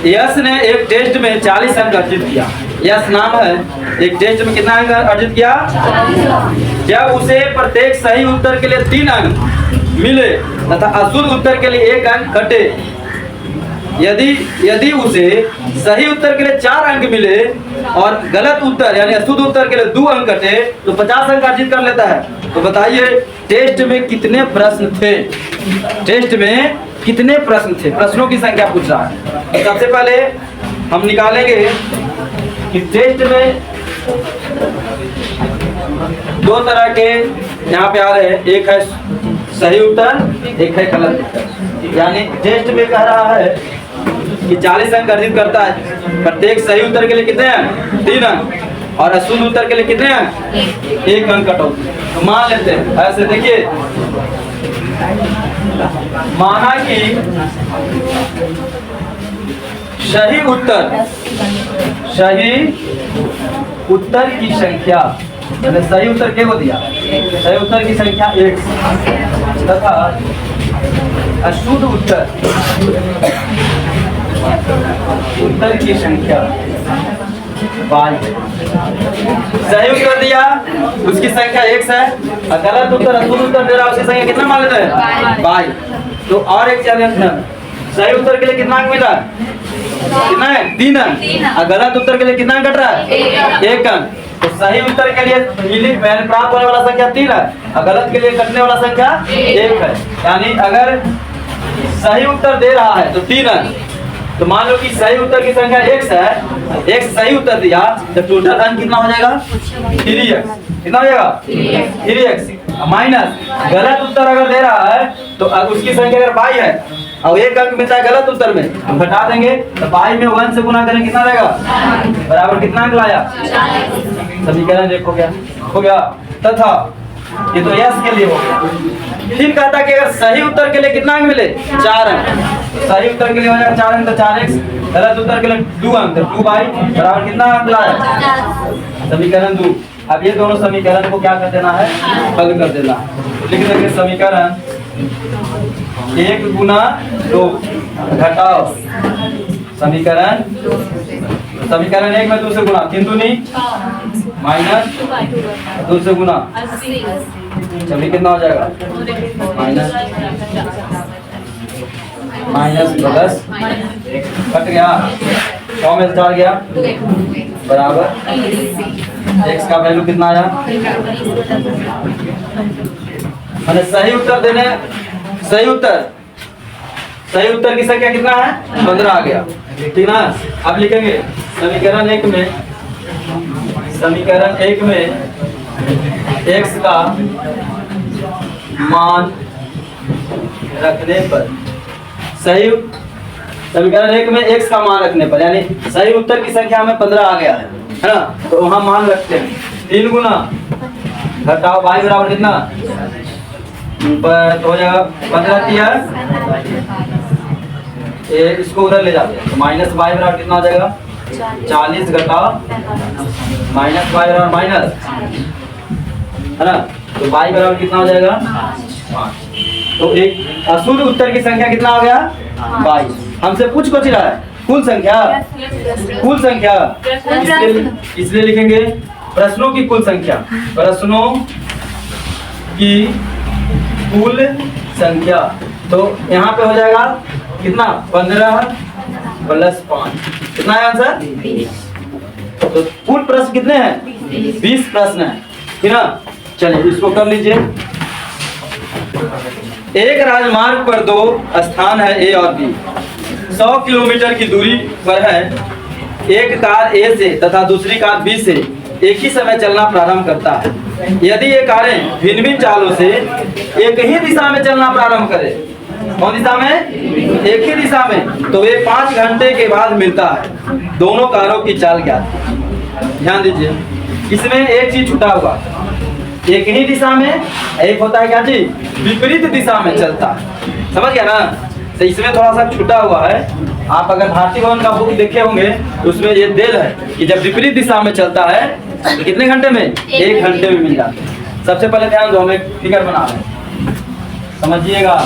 यश ने एक टेस्ट में 40 अंक अर्जित किया। यश नाम है, एक टेस्ट में कितना अंक अर्जित किया? जब उसे प्रत्येक सही उत्तर के लिए 3 अंक मिले तथा अशुद्ध उत्तर के लिए 1 अंक कटे, यदि उसे सही उत्तर के लिए 4 अंक मिले और गलत उत्तर यानी अशुद्ध उत्तर के लिए 2 अंक कटे तो 50 अंक अर्जित कर लेता है। तो बताइए टेस्ट में कितने प्रश्न थे? टेस्ट में कितने प्रश्न थे? प्रश्नों की संख्या पूछ रहा है। तो सबसे पहले हम निकालेंगे कि टेस्ट में 2 तरह के यहाँ पे आ रहे हैं, एक है सही उत्तर, एक है गलत उत्तर। यानी टेस्ट में कह रहा है कि 40 अंक अर्जित करता है, प्रत्येक सही उत्तर के लिए कितने अंक? 3 अंक, और अशुद्ध उत्तर के लिए कितने अंक? 1 अंक कटौती। तो मान लेते हैं ऐसे, देखिए माना कि सही उत्तर की संख्या, मैंने सही उत्तर क्या को दिया? सही उत्तर की संख्या 1 तथा अशुद्ध उत्तर की संख्या 22। सही उत्तर दिया उसकी संख्या 1 है, और गलत उत्तर अशुद्ध उत्तर दे रहा है उसकी संख्या कितना मान लेते हैं? 22। तो और एक चैलेंज है, सही उत्तर के लिए कितना अंक मिला? कितना है? 3 अंक। और गलत उत्तर के लिए कितना अंक कट रहा है? 1 अंक। तो सही उत्तर के लिए प्राप्त होने वाला संख्या 3 है, और गलत के लिए कटने वाला संख्या 1 है। यानी अगर सही उत्तर दे रहा है तो 3 अंक, तो मान लो कि सही उत्तर की संख्या 1 है, 1 सही उत्तर दिया तो टोटल अंक कितना हो जाएगा? 3x। कितना हो जाएगा? 3x माइनस गलत उत्तर अगर दे रहा है तो उसकी संख्या अगर 22 है और 1 अंक मिलता है गलत उत्तर में, हम घटा देंगे तो 22 में 1 से गुना करें कितना रहेगा? बराबर कितना अंक लाया? समीकरण देखो क्या हो गया। तथा ये तो यस के लिए हो गया। फिर कहता कि अगर सही उत्तर के लिए कितना अंक मिले? 4 अंक। सही उत्तर के लिए हो जाएगा 4 अंक तो 4x, गलत उत्तर के लिए 2 अंक तो 2y बराबर कितना अंक लाया? समीकरण 2। अब ये दोनों समीकरण को क्या कर देना है? हल कर देना है। लिख देंगे समीकरण 1 गुना 2 घटाओ समीकरण 1 में 2 से गुना, 3 दूनी माइनस 2 से गुना, चलिए कितना हो जाएगा? माइनस प्लस कट गया, 100 में 4 गया बराबर x का वैल्यू कितना आया? मैंने सही उत्तर देने, सही उत्तर की संख्या कितना है? 15 आ गया, ठीक ना। अब लिखेंगे समीकरण 1 में x का मान रखने पर, सही समीकरण 1 में x का मान रखने पर, यानी सही उत्तर की संख्या हमें 15 आ गया है ना, तो वहां मान रखते हैं 3 गुना घटाओ y बराबर कितना? तो हो जाएगा 15 ये इसको उधर ले जाते हैं तो माइनस y बराबर कितना हो जाएगा? 40 घटाओ माइनस y बराबर माइनस, है ना, तो y बराबर कितना हो जाएगा? 5। तो एक अशुद्ध उत्तर की संख्या कितना हो गया? 22। हमसे पूछ को रहा है कुल संख्या, इसलिए लिखेंगे प्रश्नों की कुल संख्या, प्रश्नों की कुल संख्या। तो यहाँ पे हो जाएगा कितना? 15 प्लस 5, कितना है आंसर? 20। तो कुल प्रश्न कितने हैं? 20 प्रश्न है, ठीक ना। चलिए इसको कर लीजिए। एक राजमार्ग पर 2 स्थान है A और B, 100 किलोमीटर की दूरी पर है। एक कार A से तथा दूसरी कार B से एक ही समय चलना प्रारंभ करता है। यदि ये कारें भिन्न भिन्न चालों से एक ही दिशा में चलना प्रारंभ करें, कौन दिशा में? एक ही दिशा में, तो वे 5 घंटे के बाद मिलता है। दोनों कारों की चाल क्या थी? ध्यान दीजिए, इसमें एक चीज छूटा हुआ, एक ही दिशा में, एक होता है क्या चीज? विपरीत दिशा में चलता है, समझ गया ना। तो इसमें थोड़ा सा छूटा हुआ है। आप अगर भारतीय भवन का बुक देखे होंगे तो उसमें ये देल है कि जब विपरीत दिशा में चलता है तो कितने घंटे में? 1 घंटे में मिल जाता है। सबसे पहले ध्यान दो, हम एक फिगर बना रहे हैं, समझिएगा।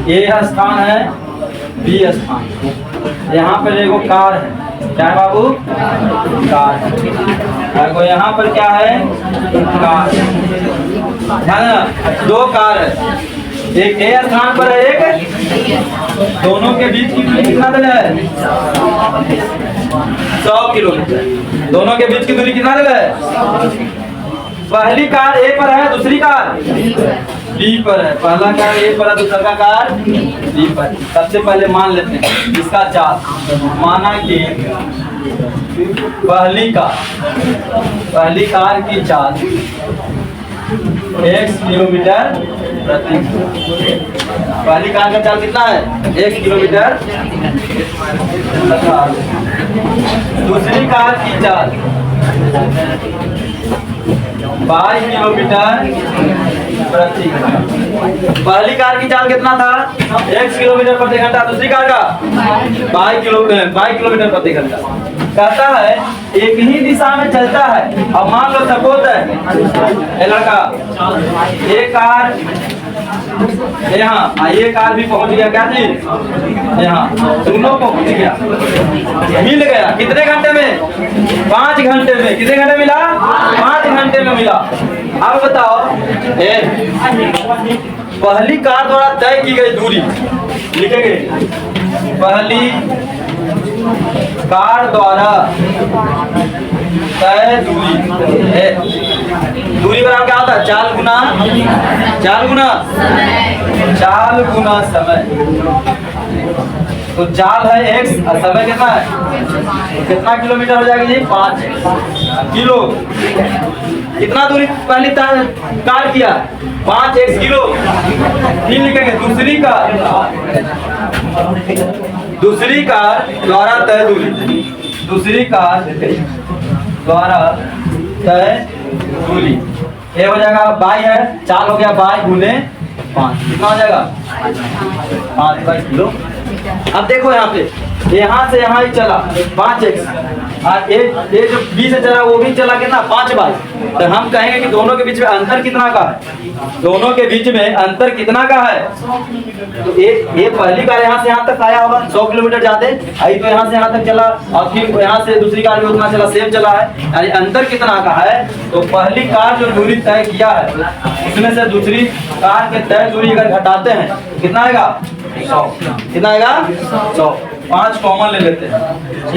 ये स्थान है बी स्थान। यहाँ पर एगो कार है, क्या है बाबू? कार है। एगो यहाँ पर क्या है? कार है ना, दो कार है, एक ए स्थान पर है, एक दोनों के बीच की दूरी कितना दिया है? 100 किलोमीटर। दोनों के बीच की दूरी कितना दिया है? पहली कार ए पर है, दूसरी कार बी पर है। पहला कार ए पर है, दूसरा कार बी पर। सबसे पहले मान लेते हैं इसका चाल। माना कि पहली कार की चाल 1 किलोमीटर प्रति। पहली कार का चाल कितना है? 1 किलोमीटर। दूसरी कार की चाल 22 किलोमीटर प्रति घंटा। पहली कार की चाल कितना था? 1 किलोमीटर प्रति घंटा। दूसरी कार का 22 किलोमीटर प्रति घंटा। कहता है एक ही दिशा में चलता है। अब मान लो सपोज है लड़का, एक कार यहाँ, ये कार भी पहुंच गया, क्या चीज यहाँ, दोनों पहुंच गया, मिल गया। कितने घंटे में? 5 घंटे में। कितने घंटे मिला? 5 घंटे में मिला। अब बताओ, पहली कार द्वारा तय की गई दूरी लिखेंगे। पहली कार द्वारा तय दूरी बराबर क्या होता है? चाल गुना समय। तो चाल है x और समय कितना है? तो कितना किलोमीटर हो जाएगा जी? 5 किलो। कितना दूरी पहली कार किया? 5x kilo. फिर लिखेंगे दूसरी कार द्वारा तय दूरी। दूसरी कार द्वारा तय दूरी ये हो जाएगा बाई है, चाल हो गया बाई गुने 5। कितना हो जाएगा? 5 किलो। अब देखो यहाँ से यहाँ ही चला 5x और ये जो बी से चला वो भी चला कितना? 5 बाई। तो हम कहेंगे कि दोनों के बीच में अंतर कितना का है? दोनों के बीच में अंतर कितना का है? तो ये पहली कार यहाँ से यहाँ तक आया होगा 100 किलोमीटर जाते, आई तो यहाँ से यहाँ तक चला और फिर यहाँ से दूसरी कार भी उतना चला, सेम चला है। यानी अंतर कितना का है? तो पहली कार जो दूरी तय किया है उसमें से दूसरी कार के तय दूरी अगर घटाते हैं कितना आएगा? 100। कितना आएगा? 100। 5 कॉमन ले लेते हैं।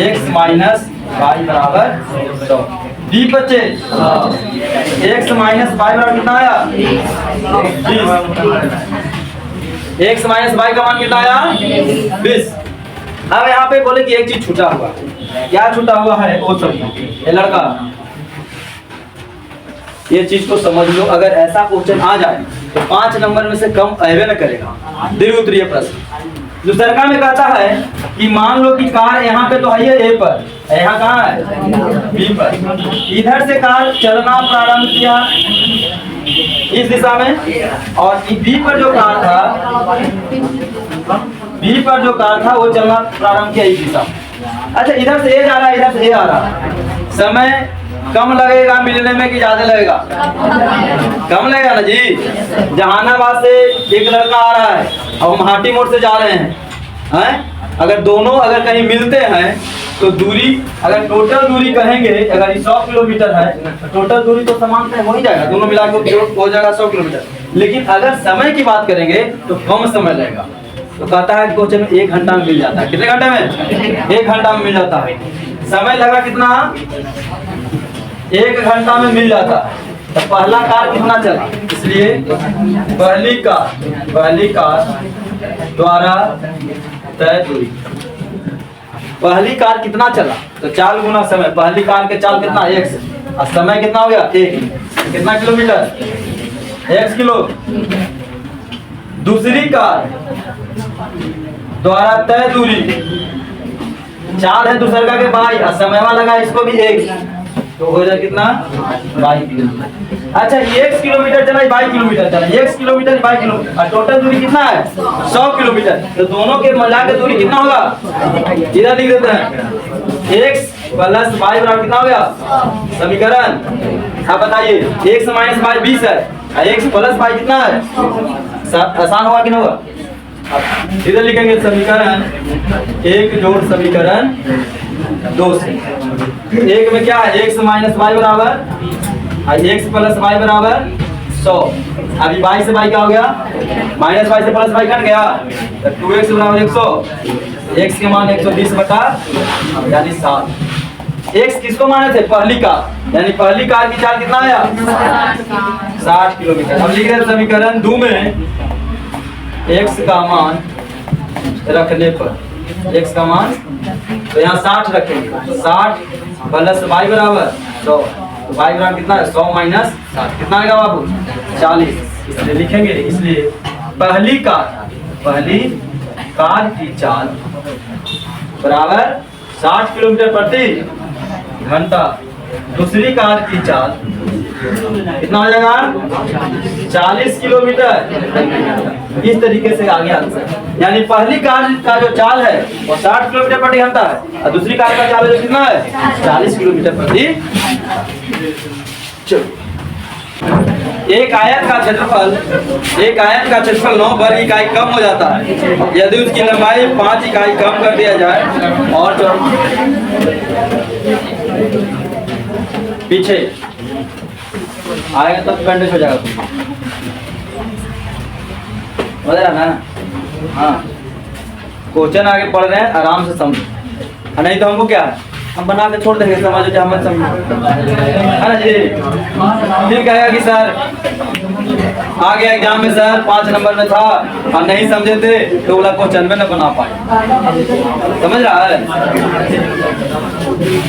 x माइनस वाई बराबर 100। डी बचे x माइनस वाई बराबर कितना आया? 20। x माइनस वाई का मान कितना आया? 20। अब यहाँ पे बोले कि एक चीज छूटा हुआ। क्या छूटा हुआ है? वो सब ये लड़का ये चीज को समझ लो। अगर ऐसा क्वेश्चन आ जाए तो 5 नंबर में से कम आएगा न करेगा। दीर्घ उत्तरीय प्रश्न दूसरा में कहता है कि मान लो कि कार यहाँ पे तो है ए पर, यहाँ कहाँ है? बी पर। इधर से कार चलना प्रारंभ किया इस दिशा में और बी पर जो कार था वो चलना प्रारंभ किया इस दिशा। अच्छा, इधर से ए जा रहा है, इधर से ए आ रहा। समय कम लगेगा मिलने में कि ज्यादा लगेगा? कम लगेगा ना जी। जहानाबाद से एक लड़का आ रहा है और हम हाटी मोड़ से जा रहे हैं, अगर दोनों अगर कहीं मिलते हैं तो दूरी, अगर टोटल दूरी कहेंगे, अगर 100 किलोमीटर है तो टोटल दूरी तो समान तय हो ही जाएगा, दोनों मिला के हो जाएगा 100 किलोमीटर। लेकिन अगर समय की बात करेंगे तो कम समय लगेगा। तो कहता है क्वेश्चन में 1 घंटा में मिल जाता है। कितने घंटे में? 1 घंटा में मिल जाता है। समय लगा कितना? 1 घंटा में मिल जाता है। तो पहला कार कितना चला? इसलिए पहली कार द्वारा तय दूरी। पहली कार कितना चला? तो चाल गुना समय। पहली कार के चाल कितना? 1 और समय कितना हो गया? 1। कितना किलोमीटर? 1 किलो। दूसरी कार द्वारा तय दूरी, चाल है दूसरा के बाई और समय लगा इसको भी 1, तो हो जाए कितना? 22 किलोमीटर। अच्छा, 1 किलोमीटर चला, 22 किलोमीटर चला। 1 किलोमीटर 22 किलोमीटर और टोटल दूरी कितना है? 100 किलोमीटर। तो दोनों के मिला के दूरी कितना होगा? इधर लिख देते हैं। x प्लस y बराबर कितना हो गया? समीकरण। अब बताइए, x माइनस y 20 है और x प्लस y कितना है? आसान होगा कि नहीं होगा? अब इधर लिखेंगे समीकरण 1 जोड़ समीकरण 2 से। एक में क्या है, x माइनस वाई बराबर x प्लस वाई बराबर 100। अभी y से y क्या हो गया, माइनस वाई से प्लस वाई कट गया, तो 2x बराबर 100, x के मान 120 बटा यानी 7। x किसको माने थे, पहली कार, यानी पहली कार की चाल कितना आया 60 किलोमीटर। अब लिख रहे समीकरण 2 में x का मान रखने पर, x का मान तो यहाँ 60 रखेंगे, 60 प्लस y बराबर 100, तो y बराबर कितना है 100 माइनस 60 कितना आएगा बाबू 40। इसलिए लिखेंगे, इसलिए पहली कार की चाल बराबर 60 किलोमीटर प्रति घंटा, दूसरी कार की चाल कितना हो जाएगा 40 किलोमीटर। इस तरीके से आगे आंसर, यानी पहली कार का जो चाल है वो 60 किलोमीटर प्रति घंटा है और दूसरी कार का चाल है जो कितना है 40 किलोमीटर प्रति। एक आयत का क्षेत्रफल 9 वर्ग इकाई कम हो जाता है यदि उसकी लंबाई 5 इकाई कम कर दिया जाए और जो पीछे आएगा तब बैंडेज हो जाएगा, समझ रहा ना। हाँ, क्वेश्चन आगे पढ़ रहे हैं, आराम से समझो, नहीं तो हमको क्या है हम बना के छोड़ देंगे, समझो जो हम समझो, है ना जी। फिर कहेगा कि सर आ गया एग्जाम में सर 5 नंबर में था और नहीं समझे थे तो बोला क्वेश्चन में न बना पाए, समझ रहा है।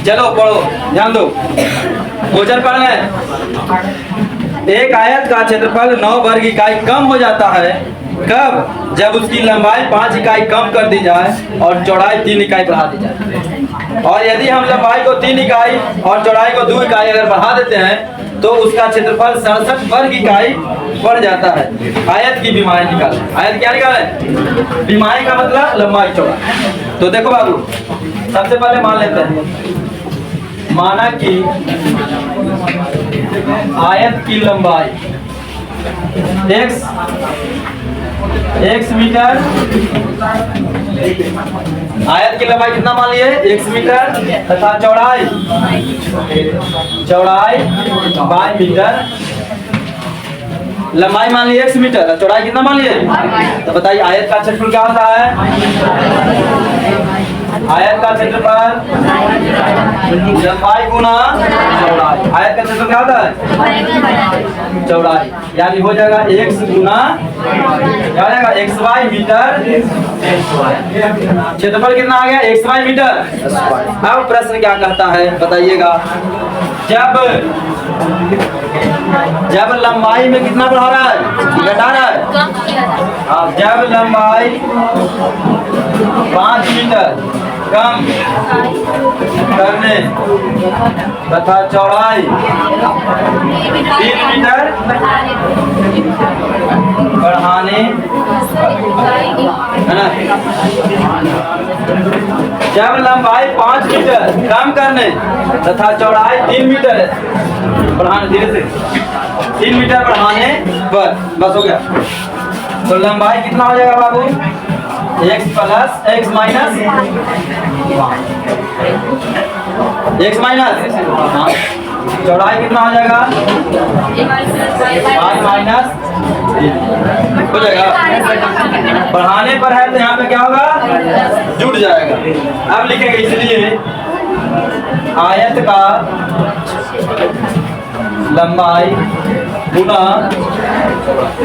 चलो पढ़ो, ध्यान दो, क्वेश्चन पढ़ रहे हैं। एक आयत का क्षेत्रफल 9 वर्ग इकाई कम हो जाता है कब, जब उसकी लंबाई 5 इकाई कम कर दी जाए और चौड़ाई 3 इकाई बढ़ा दी जाए। और यदि हम लंबाई को 3 इकाई और चौड़ाई को 2 इकाई अगर बढ़ा देते हैं तो उसका क्षेत्रफल 67 वर्ग इकाई बढ़ जाता है। आयत की विमाएं निकालें। आयत क्या निकालें, विमाएं का मतलब लंबाई चौड़ाई। तो देखो बाबू, सबसे पहले मान लेते हैं, माना कि आयत की लंबाई x मीटर, आयत की लंबाई कितना मान लिए x मीटर तथा चौड़ाई y मीटर। लंबाई मान लिए x मीटर और चौड़ाई कितना मान लिए, तो बताइए आयत का क्षेत्रफल क्या होता है, आयत का क्षेत्रफल लंबाई गुना चौड़ाई। आयत का क्षेत्रफल क्या होता है चौड़ाई, यानी हो जाएगा x गुना क्या हो जाएगा xy मीटर। क्षेत्रफल कितना आ गया xy मीटर। अब प्रश्न क्या कहता है बताइएगा, जब लंबाई में कितना बढ़ा रहा है घटा रहा है, जब लंबाई 5 मीटर कम करने तथा चौड़ाई 3 मीटर बढ़ाने, है ना। जब लंबाई 5 मीटर कम करने तथा चौड़ाई 3 मीटर बढ़ाने, धीरे से 3 मीटर बढ़ाने पर, बस हो गया। तो लंबाई कितना हो जाएगा बाबू x plus x minus x minus, चौड़ाई कितना हो जाएगा 5 माइनस हो जाएगा। बढ़ाने पर है तो यहाँ पे क्या होगा जुड़ जाएगा। अब लिखेंगे, इसलिए आयत का लंबाई गुना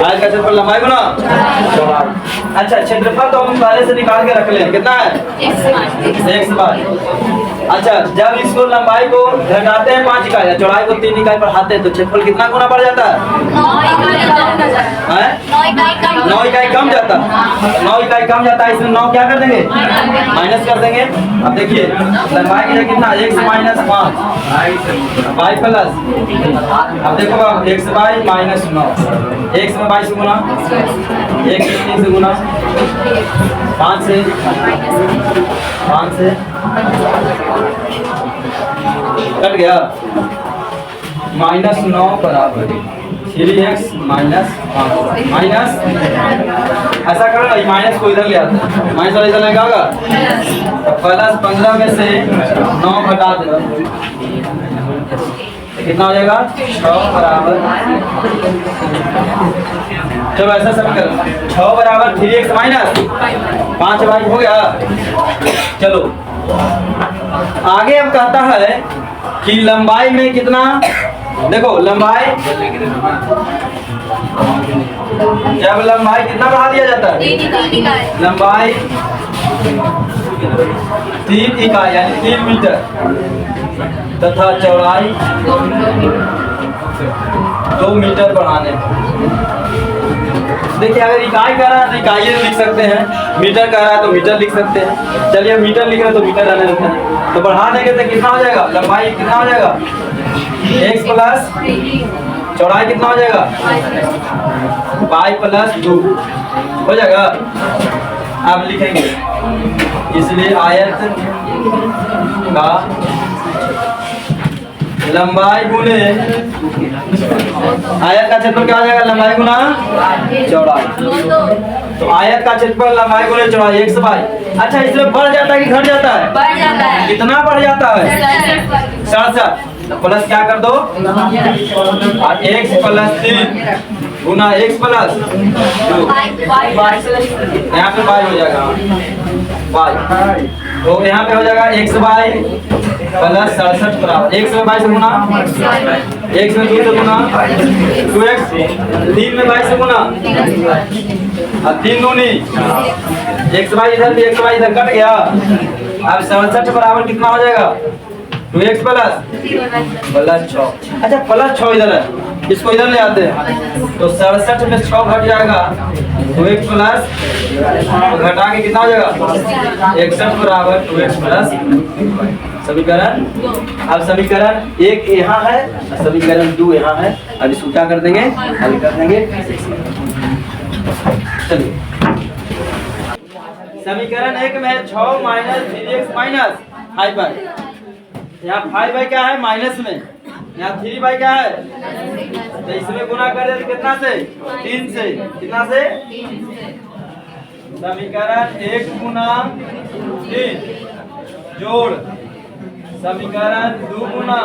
आयत का क्षेत्रफल लंबाई गुना चौड़ाई। अच्छा, क्षेत्रफल तो हम पहले से निकाल के रख लें, कितना है x बार। अच्छा, जब इसको लंबाई को घटाते हैं 5 इकाई, चौड़ाई को 3 इकाई बढ़ाते हैं तो क्षेत्रफल कितना गुना बढ़ जाता है 9 इकाई कम जाता है। 9 इकाई कम जाता है, इसमें 9 क्या कर देंगे माइनस कर देंगे। अब देखिए लंबाई की जगह कितना x माइनस 5 y प्लस, अब देखो x y माइनस 9, x में 22 से गुना, x में 3 से गुना, 5 से कट गया, -9 बराबर 3x माइनस 5 माइनस ऐसा करो ना, माइनस को इधर ले आते हैं, माइनस वाला इधर लेके आएगा तो प्लस 15 में से 9 घटा देना कितना हो जाएगा 6 बराबर। चलो ऐसा सब करो 6 बराबर 3x माइनस 5 भाई हो गया। चलो आगे अब कहता है कि लंबाई में कितना, देखो लंबाई जब लंबाई कितना बढ़ा दिया जाता है, लंबाई 3 इकाई यानी 3 मीटर तथा चौड़ाई 2 मीटर बढ़ाने। देखिए अगर इकाई कह रहा है तो इकाई लिख सकते हैं, मीटर कह रहा है तो मीटर लिख सकते हैं। चलिए मीटर लिख रहे हैं तो मीटर रहने देते हैं। तो बढ़ा देंगे तो कितना हो जाएगा, लंबाई कितना हो जाएगा x प्लस चौड़ाई कितना हो जाएगा y प्लस 2 हो जाएगा। आप लिखेंगे इसलिए आयत का लंबाई गुने आयत का क्षेत्रफल क्या हो जाएगा, लंबाई गुना चौड़ाई। तो आयत का क्षेत्रफल लंबाई गुने चौड़ाई x बाई। अच्छा इसमें बढ़ जाता है कि घट जाता है, बढ़ जाता है। कितना बढ़ जाता है 67। तो प्लस क्या कर दो और x प्लस 3 गुना x प्लस 2 यहाँ पे y हो जाएगा y। तो यहाँ पे हो जाएगा x बाई प्लस 67 बराबर x में 22 से गुना, x में 2 से गुना 2x, 3 में 22 से गुना और 3 दूनी x बाई इधर भी x बाई इधर कट गया। अब 67 बराबर कितना हो जाएगा 2x प्लस 6। अच्छा प्लस 6 इधर है, इसको इधर ले आते हैं तो 67 में 6 घट जाएगा 2x प्लस घटा के कितना हो जाएगा 61 बराबर 2x प्लस समीकरण। अब समीकरण 1 यहाँ है, समीकरण 2 यहाँ है। अब इसको क्या कर देंगे, हल कर देंगे। चलिए समीकरण 1 में 6 माइनस 3x माइनस 5y, यहाँ 5y क्या है माइनस में, यहाँ 3y क्या है, तो इसमें गुना कर दे कितना से 3 से, कितना से समीकरण 1 गुना 3 जोड़ समीकरण 2 गुना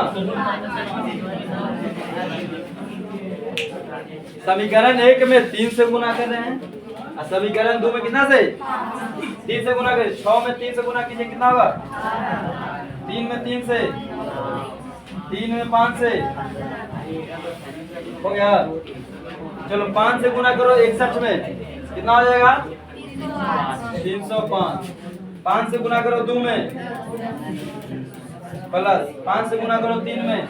समीकरण 1 में 3 से गुना कर रहे हैं और समीकरण 2 में कितना से 3 से गुना करें। 6 में 3 से गुना कीजिए कितना होगा 3 में 3 से, 3 में 5 से हो गया। चलो 5 से गुना करो 61 में कितना हो जाएगा 305। 5 से गुना करो 2 में प्लस 5 से गुना करो 3 में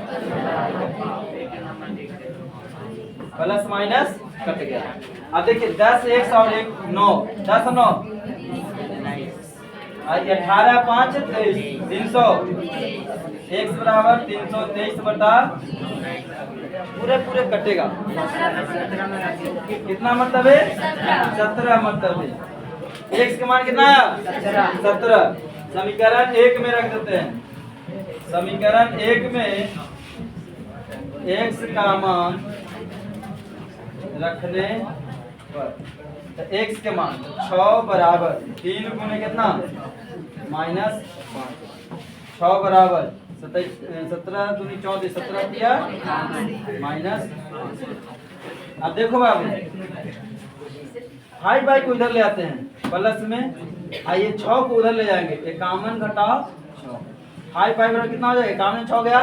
प्लस माइनस कट गया। अब देखिए 10 x और 1 9, 10 9 18 5 23 300 x बराबर 323 बटा पूरे पूरे कटेगा कितना मतलब है 17 मतलब है। x का मान कितना आया 17। समीकरण 1 में रख देते हैं, समीकरण 1 में x का मान रखने पर तो x के मान 6 बराबर 3 गुने कितना माइनस 5, 6 बराबर 17 दूनी 34 17 किया माइनस। अब देखो बाबू 5y को इधर ले आते हैं प्लस में, आइए 6 को उधर ले जाएंगे, एक कॉमन घटाओ 6, 5 बराबर कितना हो जाएगा, कॉमन 6 गया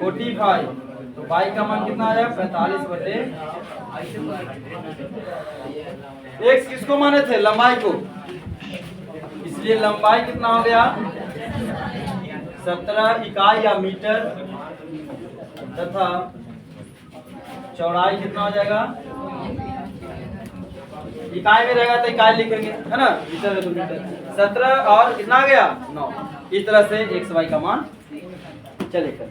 45। तो y का मान कितना आ जाएगा 45 बटे x किसको माने थे लंबाई को, इसलिए लंबाई कितना हो गया 17 इकाई या मीटर तथा चौड़ाई कितना हो जाएगा, इकाई में रहेगा तो इकाई लिखेंगे है ना, मीटर है तो मीटर। 17 और कितना आ गया 9। इस तरह से x y का मान चलेगा।